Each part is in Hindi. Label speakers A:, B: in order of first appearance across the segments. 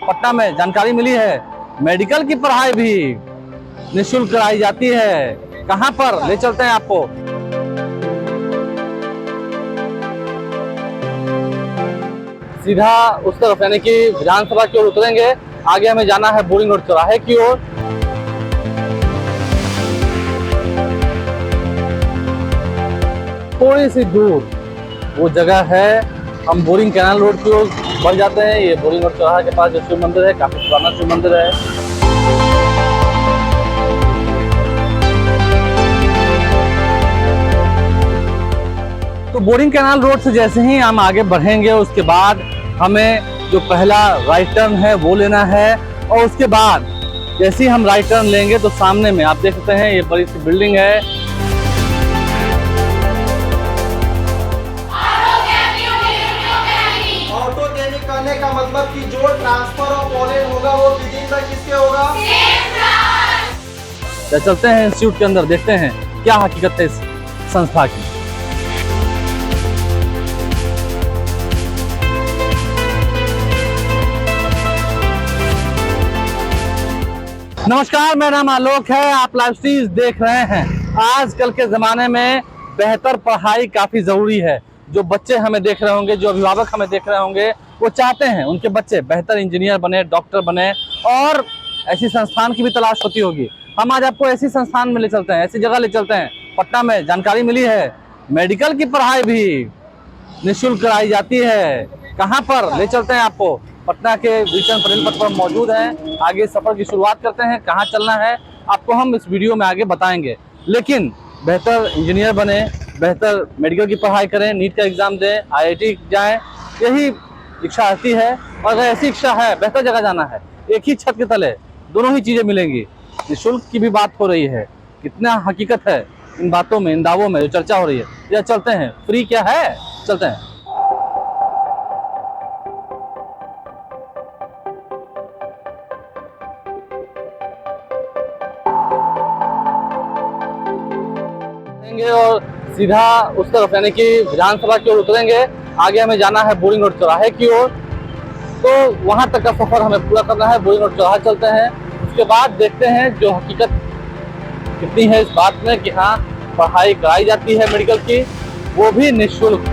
A: पटना में जानकारी मिली है मेडिकल की पढ़ाई भी निःशुल्क कराई जाती है। कहां पर ले चलते हैं आपको। सीधा उस तरफ यानी कि विधानसभा की ओर उतरेंगे। आगे हमें जाना है बोरिंग रोड चौराहे की ओर। थोड़ी सी दूर वो जगह है, हम बोरिंग कैनाल रोड की ओर बढ़ जाते हैं। ये बोरिंग रोड चौराहा के पास जो शिव मंदिर है, काफी पुराना शिव मंदिर है। तो बोरिंग कैनाल रोड से जैसे ही हम आगे बढ़ेंगे उसके बाद हमें जो पहला राइट टर्न है वो लेना है, और उसके बाद जैसे ही हम राइट टर्न लेंगे तो सामने में आप देख सकते हैं ये बड़ी सी बिल्डिंग है।
B: करने का मतलब कि जो ट्रांसफर ऑफ वॉलेट होगा वो विदिन द किसके होगा।
A: तो चलते हैं इंस्टीट्यूट के अंदर, देखते हैं क्या हकीकत है इस संस्था की। नमस्कार, मेरा नाम आलोक है, आप लाइव स्ट्रीम देख रहे हैं। आजकल के ज़माने में बेहतर पढ़ाई काफ़ी ज़रूरी है। जो बच्चे हमें देख रहे होंगे, जो अभिभावक हमें देख रहे होंगे, वो चाहते हैं उनके बच्चे बेहतर इंजीनियर बने, डॉक्टर बने, और ऐसी संस्थान की भी तलाश होती होगी। हम आज आपको ऐसी संस्थान में ले चलते हैं, ऐसी जगह ले चलते हैं। पटना में जानकारी मिली है मेडिकल की पढ़ाई भी निःशुल्क कराई जाती है। कहाँ पर ले चलते हैं आपको। पटना के विजन पटेल पथ पर मौजूद हैं। आगे सफर की शुरुआत करते हैं। कहाँ चलना है आपको हम इस वीडियो में आगे बताएंगे, लेकिन बेहतर इंजीनियर बने, बेहतर मेडिकल की पढ़ाई करें, नीट का एग्जाम दें, IIT जाएं, यही इच्छा आती है। और अगर ऐसी इच्छा है, बेहतर जगह जाना है, एक ही छत के तले दोनों ही चीज़ें मिलेंगी। निःशुल्क की भी बात हो रही है, कितना हकीकत है इन बातों में, इन दावों में जो चर्चा हो रही है। या चलते हैं, फ्री क्या है, चलते हैं। और सीधा उस तरफ यानी कि विधानसभा की ओर उतरेंगे। आगे हमें जाना है बोरिंग रोड चौराहे की ओर। तो वहां तक का सफर हमें पूरा करना है। बोरिंग रोड चौराहा चलते हैं, उसके बाद देखते हैं जो हकीकत कितनी है इस बात में कि हाँ पढ़ाई कराई जाती है मेडिकल की, वो भी निःशुल्क।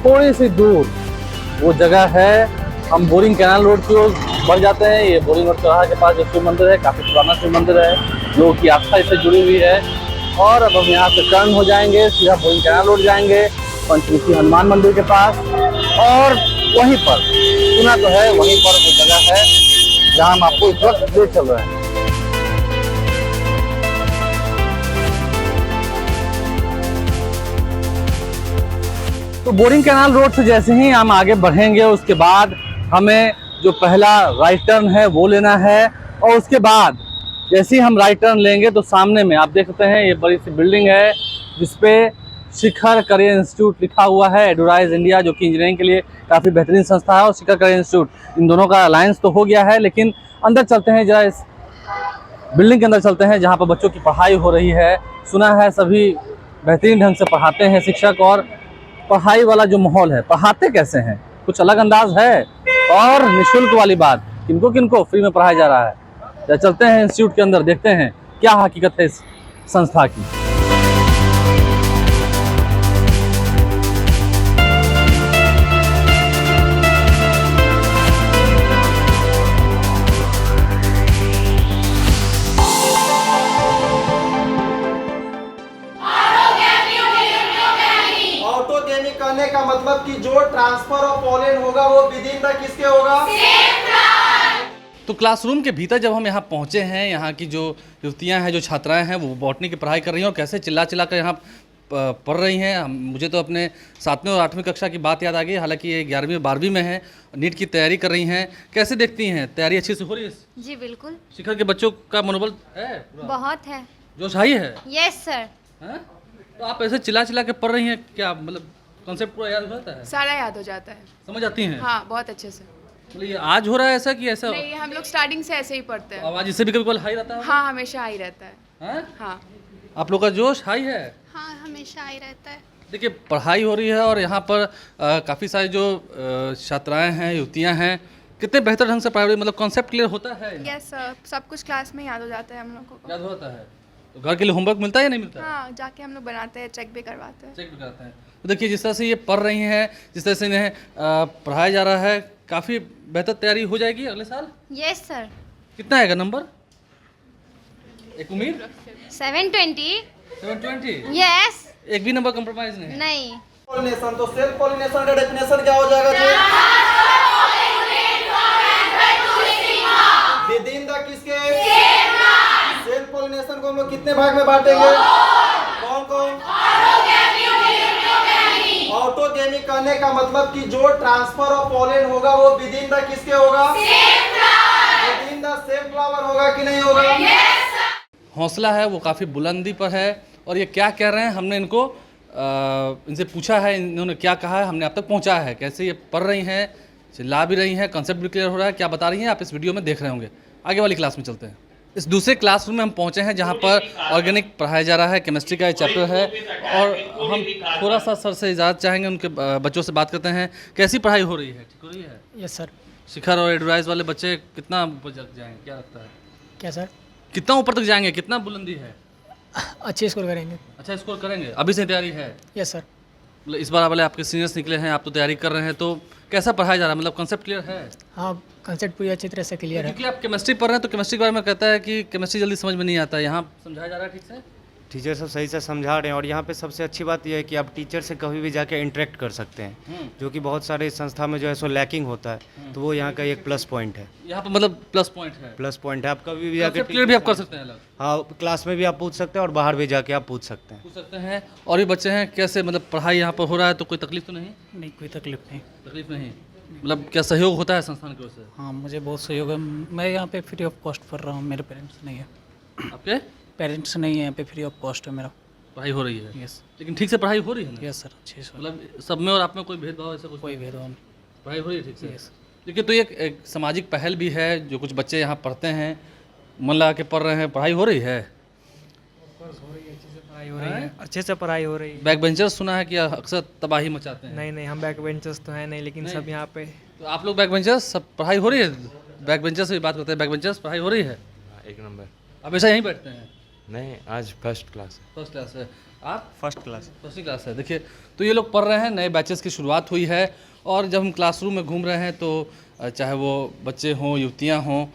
A: थोड़ी सी दूर वो जगह है, हम बोरिंग कैनाल रोड की ओर बढ़ जाते हैं। ये बोरिंग रोड चौराहा के पास जो शिव मंदिर है, काफ़ी पुराना शिव मंदिर है, लोगों की आस्था इससे जुड़ी हुई है। और अब हम यहाँ से टर्न हो जाएंगे, सीधा बोरिंग कैनाल रोड जाएंगे, पंचमुखी हनुमान मंदिर के पास, और वहीं पर सुना तो है वहीं पर वो जगह है जहाँ हम आपको इस वक्त ले चल रहे हैं। तो बोरिंग कैनाल रोड से जैसे ही हम आगे बढ़ेंगे उसके बाद हमें जो पहला राइट टर्न है वो लेना है, और उसके बाद जैसे ही हम राइट टर्न लेंगे तो सामने में आप देख सकते हैं ये बड़ी सी बिल्डिंग है जिसपे शिखर करियर इंस्टीट्यूट लिखा हुआ है। एडोराइज इंडिया, जो कि इंजीनियरिंग के लिए काफ़ी बेहतरीन संस्था है, और शिखर करियर इंस्टीट्यूट, इन दोनों का अलायंस तो हो गया है। लेकिन अंदर चलते हैं जरा, इस बिल्डिंग के अंदर चलते हैं जहाँ पर बच्चों की पढ़ाई हो रही है। सुना है सभी बेहतरीन ढंग से पढ़ाते हैं शिक्षक, और पढ़ाई वाला जो माहौल है, पढ़ाते कैसे हैं कुछ अलग अंदाज है। और निःशुल्क वाली बात, किनको किनको फ्री में पढ़ाया जा रहा है। तो चलते हैं इंस्टीट्यूट के अंदर, देखते हैं क्या हकीकत है इस संस्था की।
B: करने का मतलब कि जो ट्रांसफर ऑफ वॉलेट होगा वो विदिन द किसके होगा।
A: तो क्लासरूम के भीतर जब हम यहाँ पहुँचे हैं, यहाँ की जो युवतियाँ हैं, जो छात्राएं हैं, वो बॉटनी की पढ़ाई कर रही हैं, और कैसे चिल्ला चिल्ला कर यहाँ पढ़ रही हैं। मुझे तो अपने 7वीं और 8वीं कक्षा की बात याद आ गई, हालांकि ये 11वीं और 12वीं में है, नीट की तैयारी कर रही हैं। कैसे देखती हैं, तैयारी अच्छी से हो रही है?
C: जी बिल्कुल,
A: शिखर के बच्चों का मनोबल है पूरा?
C: बहुत है।
A: जोश हाई है?
C: Yes sir.
A: हैं? तो आप ऐसे चिल्ला चिल्ला के पढ़ रही हैं, क्या मतलब कॉन्सेप्ट पूरा याद हो जाता है?
D: सारा याद हो जाता है।
A: समझ आती हैं?
D: हाँ, बहुत अच्छे से।
A: मतलब ये आज हो रहा है ऐसा कि ऐसा?
D: नहीं, हम लोग स्टार्टिंग से ऐसे ही पढ़ते हैं।
A: आवाज इससे भी कभी कभी हाई रहता है?
D: हाँ, हमेशा हाई रहता है।
A: हैं?
D: हाँ,
A: आप लोग का जोश हाई है?
C: हाँ, हमेशा आई रहता है।
A: देखिए, पढ़ाई हो रही है और यहाँ पर काफ़ी सारी जो छात्राएं हैं, युवतियाँ हैं, कितने बेहतर ढंग से पढ़ाई हो रही है, मतलब कॉन्सेप्ट क्लियर होता है?
D: यस सर, सब कुछ क्लास में याद हो जाता है हम लोगों को।
A: याद होता है? तो घर के लिए होमवर्क मिलता है या नहीं मिलता है?
D: हाँ, जाके हम लोग बनाते हैं, चेक भी करवाते हैं।
A: चेक भी करते हैं। तो देखिए, जिस तरह से ये पढ़ रही हैं, जिस तरह से इन्हें पढ़ाया जा रहा है, काफ़ी बेहतर तैयारी हो जाएगी अगले साल।
C: Yes sir. कितना
A: कितना आएगा नंबर, एक उम्मीद?
C: 720।
A: 720?
C: यस।
A: एक भी नंबर कंप्रोमाइज नहीं?
C: नहीं।
B: पॉलिनेशन, तो सेल्फ पॉलिनेशन का डेफिनेशन क्या हो जाएगा जी? विद इन द किसके? सेल्फ पॉलिनेशन को हम लोग कितने भाग में बांटेंगे? कौन कौन? ऑटोगेमिक कहने का मतलब कि जो ट्रांसफर ऑफ पॉलन होगा वो विद इन द किसके होगा? With in the same flower होगा कि नहीं होगा?
A: हौसला है वो काफ़ी बुलंदी पर है। और ये क्या कह रहे हैं, हमने इनको इनसे पूछा है, इन्होंने क्या कहा है, हमने आप तक पहुंचाया है। कैसे ये पढ़ रही हैं, चिल्ला भी रही हैं, कॉन्सेप्ट भी क्लियर हो रहा है, क्या बता रही हैं आप इस वीडियो में देख रहे होंगे। आगे वाली क्लास में चलते हैं। इस दूसरे क्लासरूम में हम पहुंचे हैं जहां पर ऑर्गेनिक पढ़ाया जा रहा है, केमिस्ट्री का ये चैप्टर है। और हम थोड़ा सा सर से इजाज़त चाहेंगे, उनके बच्चों से बात करते हैं कैसी पढ़ाई हो रही है। ठीक हो रही है?
E: Yes sir.
A: शिखर और एडवाइस वाले बच्चे कितना ऊपर तक जाएंगे, क्या लगता है?
E: क्या सर?
A: कितना ऊपर तक जाएंगे, कितना बुलंदी है?
E: अच्छे स्कोर करेंगे।
A: अच्छा स्कोर करेंगे, अभी से तैयारी है?
E: Yes sir.
A: मतलब इस बार वाले आपके सीनियर्स निकले हैं, आप तो तैयारी कर रहे हैं, तो कैसा पढ़ाया जा रहा है, मतलब कॉन्सेप्ट क्लियर है?
E: हाँ, कंसेप्ट पूरी अच्छी तरह से क्लियर है।
A: क्योंकि आप केमिस्ट्री पढ़ रहे हैं तो केमिस्ट्री के बारे में कहता है कि केमिस्ट्री जल्दी समझ में नहीं आता है, यहाँ समझाया जा रहा है ठीक से?
F: टीचर सब सही से समझा रहे हैं और यहाँ पे सबसे अच्छी बात यह है कि आप टीचर से कभी भी जाके इंटरेक्ट कर सकते हैं, जो कि बहुत सारे संस्था में जो है सो लैकिंग होता है, तो वो यहाँ का एक प्लस पॉइंट है।
A: यहाँ पर मतलब प्लस पॉइंट है?
F: प्लस पॉइंट है, आप कभी भी जाके
A: क्लियर भी आप कर सकते हैं अलग?
F: हाँ, क्लास में भी आप पूछ सकते हैं और बाहर भी जाके आप पूछ सकते हैं।
A: पूछ सकते हैं। और भी बच्चे हैं, कैसे मतलब पढ़ाई यहाँ पर हो रहा है तो कोई तकलीफ तो नहीं?
E: नहीं, कोई तकलीफ नहीं।
A: तकलीफ नहीं, मतलब क्या सहयोग होता है संस्थान की ओर से?
E: हाँ, मुझे बहुत सहयोग है। मैं यहाँ पे फ्री ऑफ कॉस्ट पढ़ रहा हूँ, मेरे पेरेंट्स नहीं है।
A: आपके
E: पेरेंट्स नहीं है, यहाँ पे फ्री ऑफ कॉस्ट है मेरा।
A: पढ़ाई हो रही है?
E: यस।
A: लेकिन ठीक से पढ़ाई हो रही है ना?
E: यस सर, अच्छे से।
A: मतलब सब में और आप में कोई भेदभाव ऐसा कुछ?
E: कोई भेदभाव नहीं।
A: पढ़ाई हो रही है ठीक से?
E: यस।
A: देखिए, तो ये एक सामाजिक पहल भी है, जो कुछ बच्चे यहाँ पढ़ते हैं, मन लगा के पढ़ रहे हैं, पढ़ाई हो रही है?
G: पढ़ाई हो रही है, अच्छे से पढ़ाई हो रही है।
A: बैक बेंचर्स सुना है कि अक्सर तबाही मचाते हैं?
G: नहीं नहीं, हम बैक बेंचर्स तो हैं नहीं, लेकिन सब यहाँ पे।
A: तो आप लोग बैक बेंचर्स, सब पढ़ाई हो रही है? बैक बेंचर्स से भी बात करते हैं, बैक बेंचर्स पढ़ाई हो रही है?
H: एक नंबर।
A: हमेशा यहीं बैठते हैं?
H: नहीं, आज फर्स्ट क्लास है।
A: फर्स्ट क्लास है। आप?
F: First class.
A: फर्स्ट क्लास है। देखिए, तो ये लोग पढ़ रहे हैं, नए बैचेस की शुरुआत हुई है। और जब हम क्लासरूम में घूम रहे हैं तो चाहे वो बच्चे हों, युवतियाँ हों,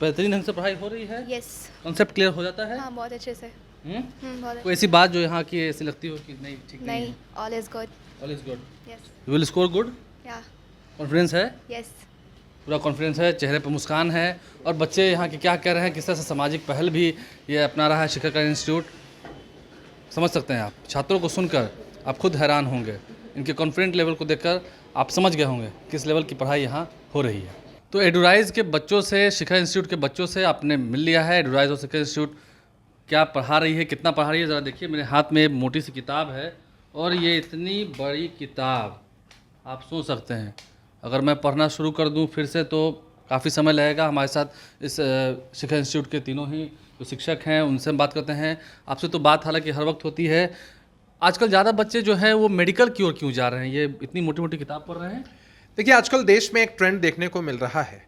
A: बेहतरीन ढंग से पढ़ाई हो रही है?
D: यस।
A: कॉन्सेप्ट क्लियर हो जाता है?
D: हाँ, बहुत अच्छे से। बहुत
A: कोई ऐसी बात जो यहाँ की ऐसी लगती हो कि नहीं ठीक नहीं?
D: नहीं, all is good.
A: All is good.
D: Yes.
A: You will score good?
D: या।
A: कॉन्फिडेंस है?
D: यस।
A: पूरा कॉन्फिडेंस है, चेहरे पर मुस्कान है। और बच्चे यहाँ के क्या कह रहे हैं, किस तरह से सामाजिक पहल भी ये अपना रहा है शिखर का इंस्टीट्यूट, समझ सकते हैं आप। छात्रों को सुनकर आप खुद हैरान होंगे, इनके कॉन्फिडेंट लेवल को देखकर आप समझ गए होंगे किस लेवल की पढ़ाई यहाँ हो रही है। तो एडुराइज के बच्चों से, शिखर इंस्टीट्यूट के बच्चों से आपने मिल लिया है। एडुराइज और शिखर इंस्टीट्यूट क्या पढ़ा रही है, कितना पढ़ा रही है, ज़रा देखिए। मेरे हाथ में मोटी सी किताब है और ये इतनी बड़ी किताब, आप सोच सकते हैं अगर मैं पढ़ना शुरू कर दूं फिर से तो काफ़ी समय लगेगा। हमारे साथ इस शिखर इंस्टीट्यूट के तीनों ही जो शिक्षक हैं उनसे हम बात करते हैं। आपसे तो बात हालांकि हर वक्त होती है। आजकल ज़्यादा बच्चे जो हैं वो मेडिकल की ओर क्यों जा रहे हैं, ये इतनी मोटी मोटी किताब पढ़ रहे हैं?
I: देखिए, आजकल देश में एक ट्रेंड देखने को मिल रहा है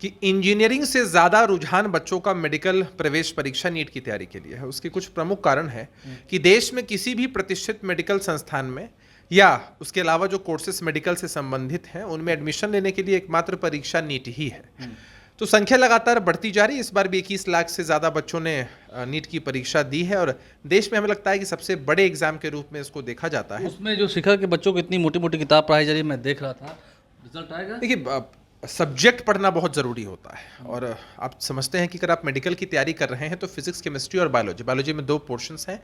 I: कि इंजीनियरिंग से ज़्यादा रुझान बच्चों का मेडिकल प्रवेश परीक्षा नीट की तैयारी के लिए है। उसके कुछ प्रमुख कारण है कि देश में किसी भी प्रतिष्ठित मेडिकल संस्थान में या उसके अलावा जो कोर्सेस मेडिकल से संबंधित हैं उनमें एडमिशन लेने के लिए एकमात्र परीक्षा नीट ही है। तो संख्या लगातार बढ़ती जा रही है। इस बार भी 21 लाख से ज़्यादा बच्चों ने नीट की परीक्षा दी है और देश में हमें लगता है कि सबसे बड़े एग्जाम के रूप में इसको देखा जाता है।
A: उसमें जो शिखर के बच्चों को इतनी मोटी मोटी किताब पढ़ाई जा रही है, मैं देख रहा था, रिजल्ट आएगा?
I: देखिए, सब्जेक्ट पढ़ना बहुत ज़रूरी होता है। और आप समझते हैं कि अगर आप मेडिकल की तैयारी कर रहे हैं तो फिजिक्स, केमिस्ट्री और बायोलॉजी में 2 पोर्शंस हैं,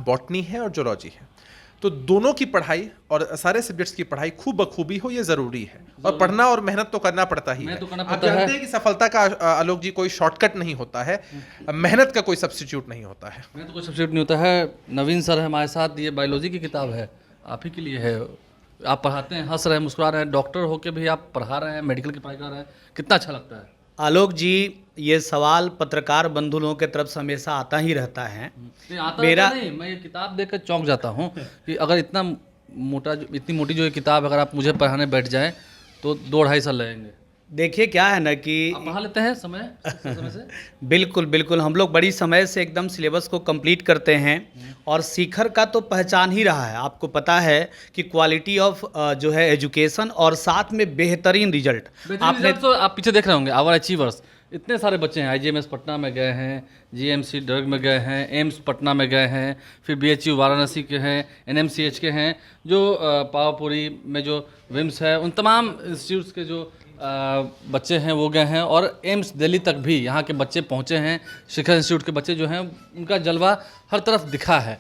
I: बॉटनी है और जूलॉजी है। तो दोनों की पढ़ाई और सारे सब्जेक्ट्स की पढ़ाई खूब बखूबी हो, ये ज़रूरी है। और पढ़ना और मेहनत तो करना पड़ता ही है। आप जानते हैं कि सफलता का आलोक जी कोई शॉर्टकट नहीं होता है, मेहनत का कोई सब्स्टिट्यूट नहीं होता है।
A: मैं तो कोई सब्जेक्ट नहीं होता है। नवीन सर है हमारे साथ, ये बायोलॉजी की किताब है, आप ही के लिए है। आप पढ़ाते हैं, हंस रहे हैं, मुस्कुरा रहे हैं, डॉक्टर होके भी आप पढ़ा रहे हैं, मेडिकल की पढ़ाई कर रहे हैं, कितना अच्छा लगता है।
J: आलोक जी, ये सवाल पत्रकार बंधु लोगों के तरफ से हमेशा आता ही रहता है।
A: नहीं आता मेरा नहीं, मैं ये किताब देखकर चौंक जाता हूँ कि अगर इतना मोटा, इतनी मोटी जो ये किताब अगर आप मुझे पढ़ाने बैठ जाएं तो 2-2.5 साल लगेंगे।
J: देखिए क्या है ना कि
A: आप पढ़ा लेते हैं समय से?
J: बिल्कुल बिल्कुल, हम लोग बड़ी समय से एकदम सिलेबस को कंप्लीट करते हैं। और शिखर का तो पहचान ही रहा है, आपको पता है कि क्वालिटी ऑफ जो है एजुकेशन और साथ में बेहतरीन रिजल्ट।
A: आपने तो आप पीछे देख रहे होंगे, आवर अचीवर्स इतने सारे बच्चे हैं। IGMS पटना में गए हैं, GMC दर्ग में गए हैं, एम्स पटना में गए हैं, फिर BHU वाराणसी के हैं, NMCH के हैं, जो पावापुरी में जो विम्स है, उन तमाम इंस्टीट्यूट्स के जो बच्चे हैं वो गए हैं। और एम्स दिल्ली तक भी यहाँ के बच्चे पहुँचे हैं। शिखर इंस्टीट्यूट के बच्चे जो हैं उनका जलवा हर तरफ दिखा है।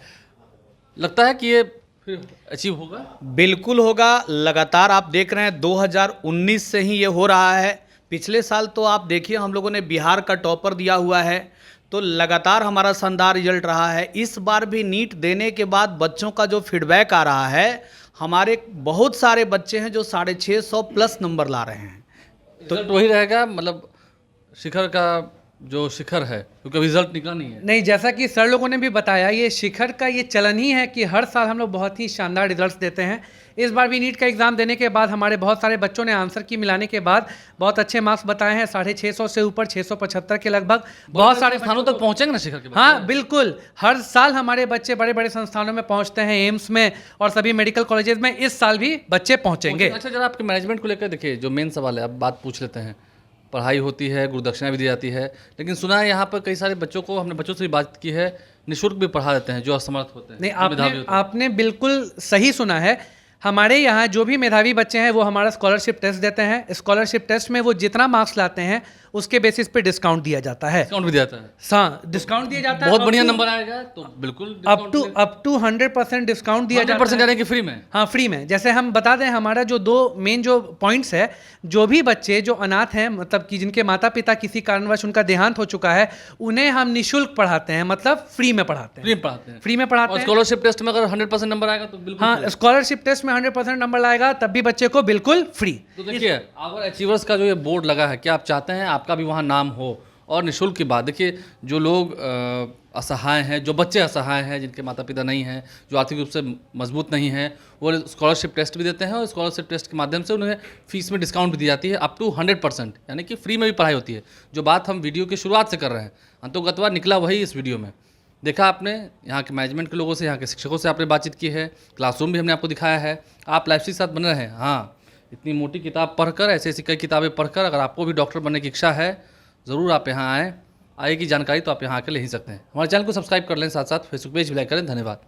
A: लगता है कि ये फिर अचीव होगा?
J: बिल्कुल होगा। लगातार आप देख रहे हैं 2019 से ही ये हो रहा है। पिछले साल तो आप देखिए हम लोगों ने बिहार का टॉपर दिया हुआ है, तो लगातार हमारा शानदार रिजल्ट रहा है। इस बार भी नीट देने के बाद बच्चों का जो फीडबैक आ रहा है, हमारे बहुत सारे बच्चे हैं जो 650 प्लस नंबर ला रहे हैं।
A: तो वही रहेगा, मतलब शिखर का जो शिखर है, क्योंकि रिजल्ट निकला नहीं है।
E: नहीं, जैसा कि सर लोगों ने भी बताया, ये शिखर का ये चलन ही है कि हर साल हम लोग बहुत ही शानदार रिजल्ट्स देते हैं। इस बार भी नीट का एग्ज़ाम देने के बाद हमारे बहुत सारे बच्चों ने आंसर की मिलाने के बाद बहुत अच्छे मार्क्स बताए हैं। 650 से ऊपर 675 के लगभग बहुत सारे
A: स्थानों तक पहुंचेंगे ना शिखर के बच्चे?
E: हाँ बिल्कुल, हर साल हमारे बच्चे बड़े बड़े संस्थानों में पहुंचते हैं, एम्स में और सभी मेडिकल कॉलेजेस में। इस साल भी बच्चे पहुंचेंगे।
A: अच्छा, जरा आपके मैनेजमेंट को लेकर देखिए, जो मेन सवाल है, अब बात पूछ लेते हैं। पढ़ाई होती है, गुरुदक्षिणा भी दी जाती है, लेकिन सुना है यहाँ पर कई सारे बच्चों को, हमने बच्चों से भी बात की है, निःशुल्क भी पढ़ा देते हैं जो असमर्थ होते हैं।
E: नहीं, आपने बिल्कुल सही सुना है। हमारे यहाँ जो भी मेधावी बच्चे हैं वो हमारा स्कॉलरशिप टेस्ट देते हैं। स्कॉलरशिप टेस्ट में वो जितना मार्क्स लाते हैं उसके बेसिस पे डिस्काउंट दिया जाता है।
A: डिस्काउंट भी दिया जाता है?
E: हाँ, डिस्काउंट दिया जाता है।
A: बहुत बढ़िया नंबर आएगा तो बिल्कुल
E: अप टू 100% डिस्काउंट दिया जाता है।
A: 100% यानी कि फ्री में?
E: हाँ, फ्री में। जैसे हम बता दें, हमारा जो 2 मेन जो पॉइंट्स है, जो भी बच्चे जो अनाथ हैं, मतलब कि जिनके माता पिता किसी कारणवश उनका देहांत हो चुका है, उन्हें हम निःशुल्क पढ़ाते हैं, मतलब फ्री में पढ़ाते हैं। फ्री में पढ़ाते हैं।
A: स्कॉलरशिप टेस्ट में अगर 100% नंबर आएगा तो बिल्कुल?
E: हाँ, स्कॉलरशिप टेस्ट में 100% नंबर आएगा तब भी बच्चे को बिल्कुल फ्री।
A: तो देखिए, आवर अचीवर्स का जो ये बोर्ड लगा है, क्या आप चाहते हैं आपका भी वहाँ नाम हो? और निःशुल्क की बात देखिए, जो लोग असहाय हैं, जो बच्चे असहाय हैं, जिनके माता पिता नहीं हैं, जो आर्थिक रूप से मजबूत नहीं हैं, वो स्कॉलरशिप टेस्ट भी देते हैं। और स्कॉलरशिप टेस्ट के माध्यम से उन्हें फीस में डिस्काउंट भी दी जाती है, अप टू 100%, यानी कि फ्री में भी पढ़ाई होती है। जो बात हम वीडियो की शुरुआत से कर रहे हैं, अंतोगतवा निकला वही इस वीडियो में। देखा आपने यहाँ के मैनेजमेंट के लोगों से, यहाँ के शिक्षकों से आपने बातचीत की है, क्लासरूम भी हमने आपको दिखाया है। आप लाइफ के साथ बने रहे हैं। हाँ, इतनी मोटी किताब पढ़कर, ऐसी कई किताबें पढ़कर अगर आपको भी डॉक्टर बनने की इच्छा है, ज़रूर आप यहाँ आएँ। आएगी जानकारी तो आप यहाँ आकर ले ही सकते हैं। हमारे चैनल को सब्सक्राइब कर लें, साथ साथ फेसबुक पेज भी लाइक करें। धन्यवाद।